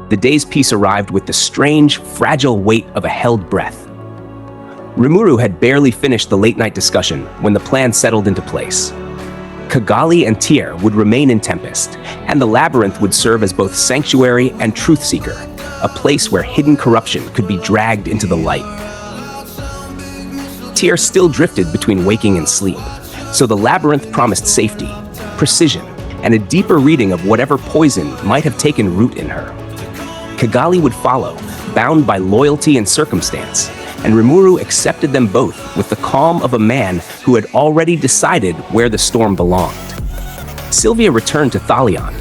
The day's peace arrived with the strange, fragile weight of a held breath. Rimuru had barely finished the late-night discussion when the plan settled into place. Kigali and Tyr would remain in Tempest, and the labyrinth would serve as both sanctuary and truth seeker, a place where hidden corruption could be dragged into the light. Tyr still drifted between waking and sleep, so the labyrinth promised safety, precision, and a deeper reading of whatever poison might have taken root in her. Kigali would follow, bound by loyalty and circumstance, and Rimuru accepted them both with the calm of a man who had already decided where the storm belonged. Sylvia returned to Thalion,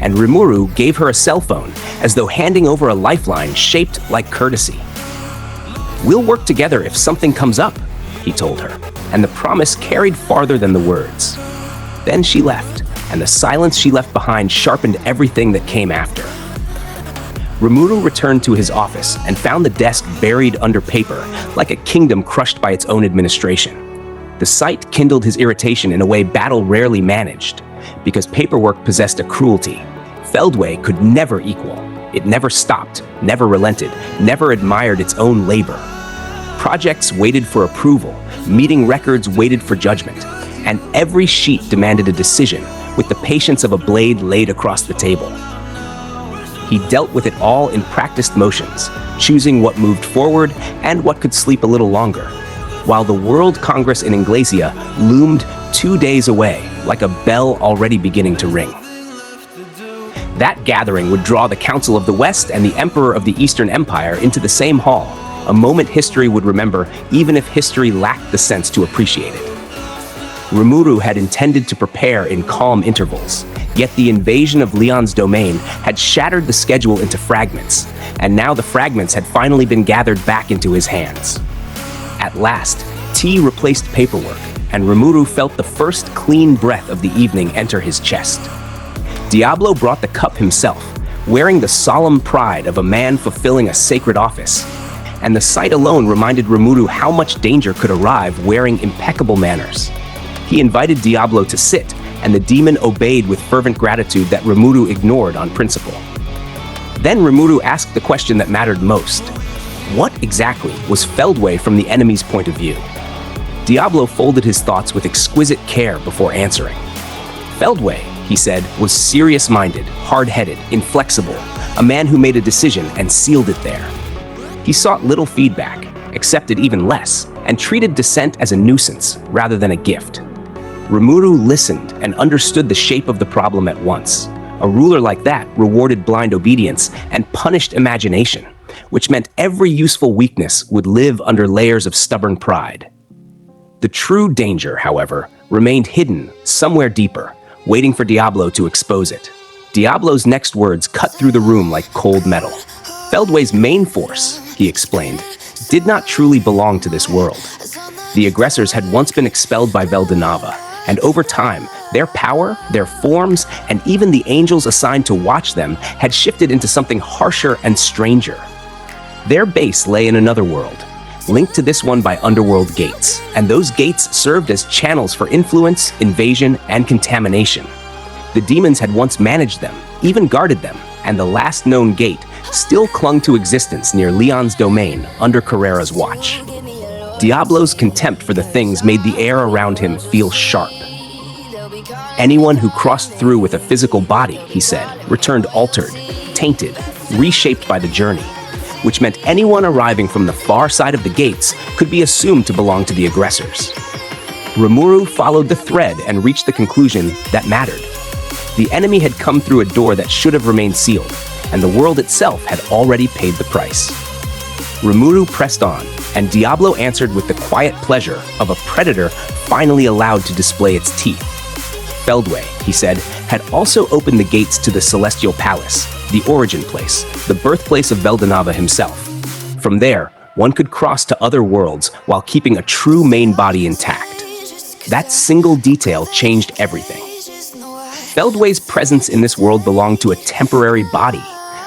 and Rimuru gave her a cell phone as though handing over a lifeline shaped like courtesy. "We'll work together if something comes up," he told her, and the promise carried farther than the words. Then she left, and the silence she left behind sharpened everything that came after. Rimuru returned to his office and found the desk buried under paper, like a kingdom crushed by its own administration. The sight kindled his irritation in a way battle rarely managed, because paperwork possessed a cruelty Feldway could never equal. It never stopped, never relented, never admired its own labor. Projects waited for approval, meeting records waited for judgment, and every sheet demanded a decision with the patience of a blade laid across the table. He dealt with it all in practiced motions, choosing what moved forward and what could sleep a little longer, while the World Congress in Inglacia loomed 2 days away, like a bell already beginning to ring. That gathering would draw the Council of the West and the Emperor of the Eastern Empire into the same hall, a moment history would remember even if history lacked the sense to appreciate it. Rimuru had intended to prepare in calm intervals, yet the invasion of Leon's domain had shattered the schedule into fragments, and now the fragments had finally been gathered back into his hands. At last, tea replaced paperwork, and Rimuru felt the first clean breath of the evening enter his chest. Diablo brought the cup himself, wearing the solemn pride of a man fulfilling a sacred office, and the sight alone reminded Rimuru how much danger could arrive wearing impeccable manners. He invited Diablo to sit, and the demon obeyed with fervent gratitude that Rimuru ignored on principle. Then Rimuru asked the question that mattered most. What exactly was Feldway from the enemy's point of view? Diablo folded his thoughts with exquisite care before answering. Feldway, he said, was serious-minded, hard-headed, inflexible, a man who made a decision and sealed it there. He sought little feedback, accepted even less, and treated dissent as a nuisance rather than a gift. Rimuru listened and understood the shape of the problem at once. A ruler like that rewarded blind obedience and punished imagination, which meant every useful weakness would live under layers of stubborn pride. The true danger, however, remained hidden somewhere deeper, waiting for Diablo to expose it. Diablo's next words cut through the room like cold metal. Feldway's main force, he explained, did not truly belong to this world. The aggressors had once been expelled by Veldanava, and over time, their power, their forms, and even the angels assigned to watch them had shifted into something harsher and stranger. Their base lay in another world, linked to this one by underworld gates, and those gates served as channels for influence, invasion, and contamination. The demons had once managed them, even guarded them, and the last known gate still clung to existence near Leon's domain under Carrera's watch. Diablo's contempt for the things made the air around him feel sharp. Anyone who crossed through with a physical body, he said, returned altered, tainted, reshaped by the journey, which meant anyone arriving from the far side of the gates could be assumed to belong to the aggressors. Rimuru followed the thread and reached the conclusion that mattered. The enemy had come through a door that should have remained sealed, and the world itself had already paid the price. Rimuru pressed on, and Diablo answered with the quiet pleasure of a predator finally allowed to display its teeth. Feldway, he said, had also opened the gates to the Celestial Palace, the origin place, the birthplace of Veldanava himself. From there, one could cross to other worlds while keeping a true main body intact. That single detail changed everything. Feldway's presence in this world belonged to a temporary body,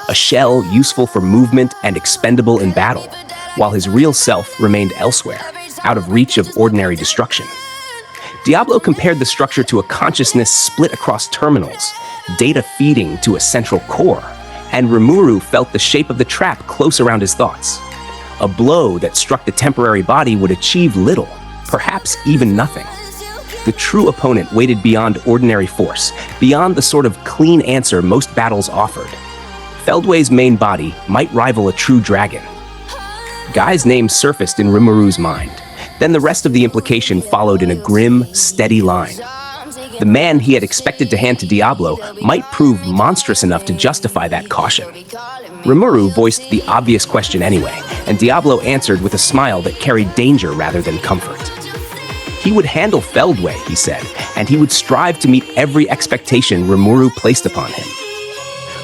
a shell useful for movement and expendable in battle, while his real self remained elsewhere, out of reach of ordinary destruction. Diablo compared the structure to a consciousness split across terminals, data feeding to a central core, and Rimuru felt the shape of the trap close around his thoughts. A blow that struck the temporary body would achieve little, perhaps even nothing. The true opponent waited beyond ordinary force, beyond the sort of clean answer most battles offered. Feldway's main body might rival a true dragon. Guy's name surfaced in Rimuru's mind. Then the rest of the implication followed in a grim, steady line. The man he had expected to hand to Diablo might prove monstrous enough to justify that caution. Rimuru voiced the obvious question anyway, and Diablo answered with a smile that carried danger rather than comfort. He would handle Feldway, he said, and he would strive to meet every expectation Rimuru placed upon him.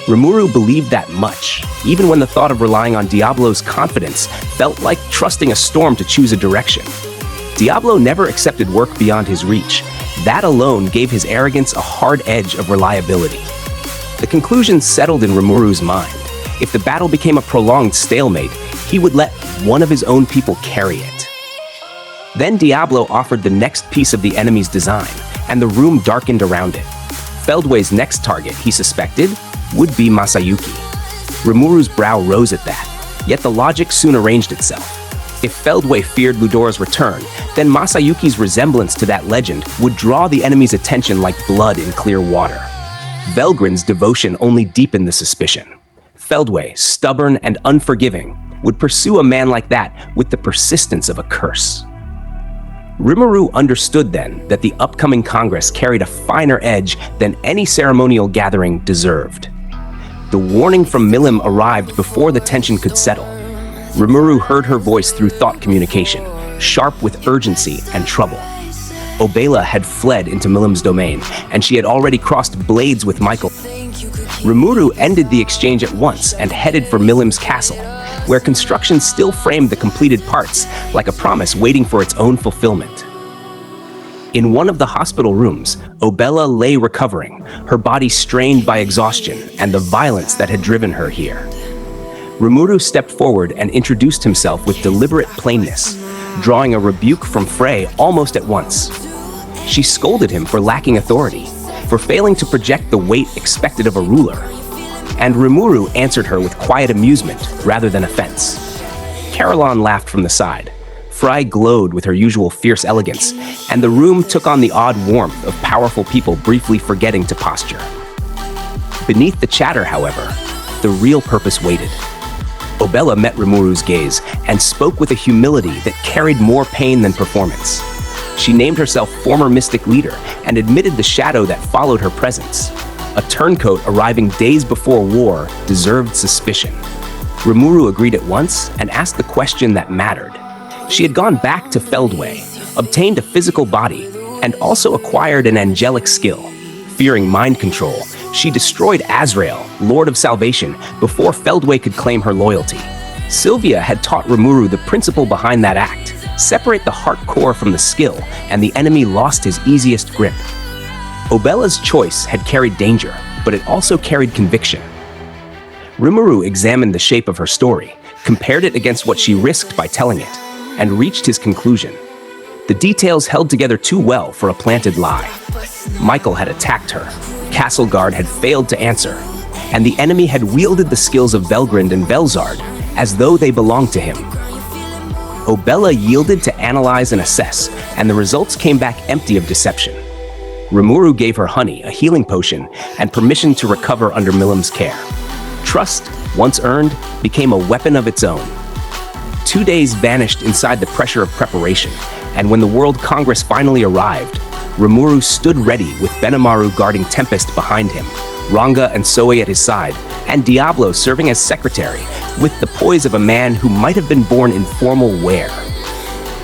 Rimuru believed that much, even when the thought of relying on Diablo's confidence felt like trusting a storm to choose a direction. Diablo never accepted work beyond his reach. That alone gave his arrogance a hard edge of reliability. The conclusion settled in Rimuru's mind. If the battle became a prolonged stalemate, he would let one of his own people carry it. Then Diablo offered the next piece of the enemy's design, and the room darkened around it. Feldway's next target, he suspected, would be Masayuki. Rimuru's brow rose at that, yet the logic soon arranged itself. If Feldway feared Ludora's return, then Masayuki's resemblance to that legend would draw the enemy's attention like blood in clear water. Velgrin's devotion only deepened the suspicion. Feldway, stubborn and unforgiving, would pursue a man like that with the persistence of a curse. Rimuru understood then that the upcoming Congress carried a finer edge than any ceremonial gathering deserved. The warning from Milim arrived before the tension could settle. Rimuru heard her voice through thought communication, sharp with urgency and trouble. Obela had fled into Milim's domain, and she had already crossed blades with Michael. Rimuru ended the exchange at once and headed for Milim's castle, where construction still framed the completed parts like a promise waiting for its own fulfillment. In one of the hospital rooms, Obela lay recovering, her body strained by exhaustion and the violence that had driven her here. Rimuru stepped forward and introduced himself with deliberate plainness, drawing a rebuke from Frey almost at once. She scolded him for lacking authority, for failing to project the weight expected of a ruler. And Rimuru answered her with quiet amusement rather than offense. Caroline laughed from the side. Frey glowed with her usual fierce elegance, and the room took on the odd warmth of powerful people briefly forgetting to posture. Beneath the chatter, however, the real purpose waited. Obela met Rimuru's gaze and spoke with a humility that carried more pain than performance. She named herself former mystic leader and admitted the shadow that followed her presence. A turncoat arriving days before war deserved suspicion. Rimuru agreed at once and asked the question that mattered. She had gone back to Feldway, obtained a physical body, and also acquired an angelic skill. Fearing mind control, she destroyed Azrael, Lord of Salvation, before Feldway could claim her loyalty. Sylvia had taught Rimuru the principle behind that act: separate the heart core from the skill, and the enemy lost his easiest grip. Obela's choice had carried danger, but it also carried conviction. Rimuru examined the shape of her story, compared it against what she risked by telling it, and reached his conclusion. The details held together too well for a planted lie. Michael had attacked her, Castle Guard had failed to answer, and the enemy had wielded the skills of Velgrind and Velzard as though they belonged to him. Obela yielded to analyze and assess, and the results came back empty of deception. Rimuru gave her honey, a healing potion, and permission to recover under Milim's care. Trust, once earned, became a weapon of its own. 2 days vanished inside the pressure of preparation, and when the World Congress finally arrived, Rimuru stood ready with Benimaru guarding Tempest behind him, Ranga and Soe at his side, and Diablo serving as secretary, with the poise of a man who might have been born in formal wear.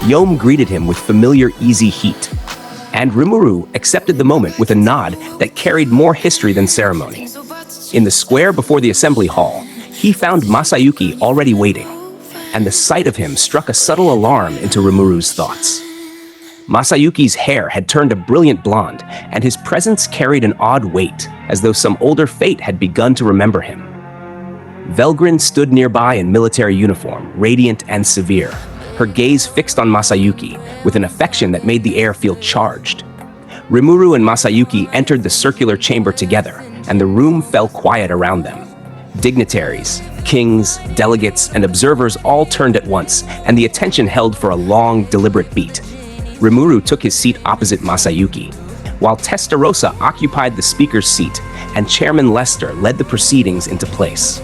Yom greeted him with familiar easy heat, and Rimuru accepted the moment with a nod that carried more history than ceremony. In the square before the assembly hall, he found Masayuki already waiting, and the sight of him struck a subtle alarm into Rimuru's thoughts. Masayuki's hair had turned a brilliant blonde, and his presence carried an odd weight, as though some older fate had begun to remember him. Velgrin stood nearby in military uniform, radiant and severe, her gaze fixed on Masayuki, with an affection that made the air feel charged. Rimuru and Masayuki entered the circular chamber together, and the room fell quiet around them. Dignitaries, kings, delegates, and observers all turned at once, and the attention held for a long, deliberate beat. Rimuru took his seat opposite Masayuki, while Testarossa occupied the speaker's seat, and Chairman Lester led the proceedings into place.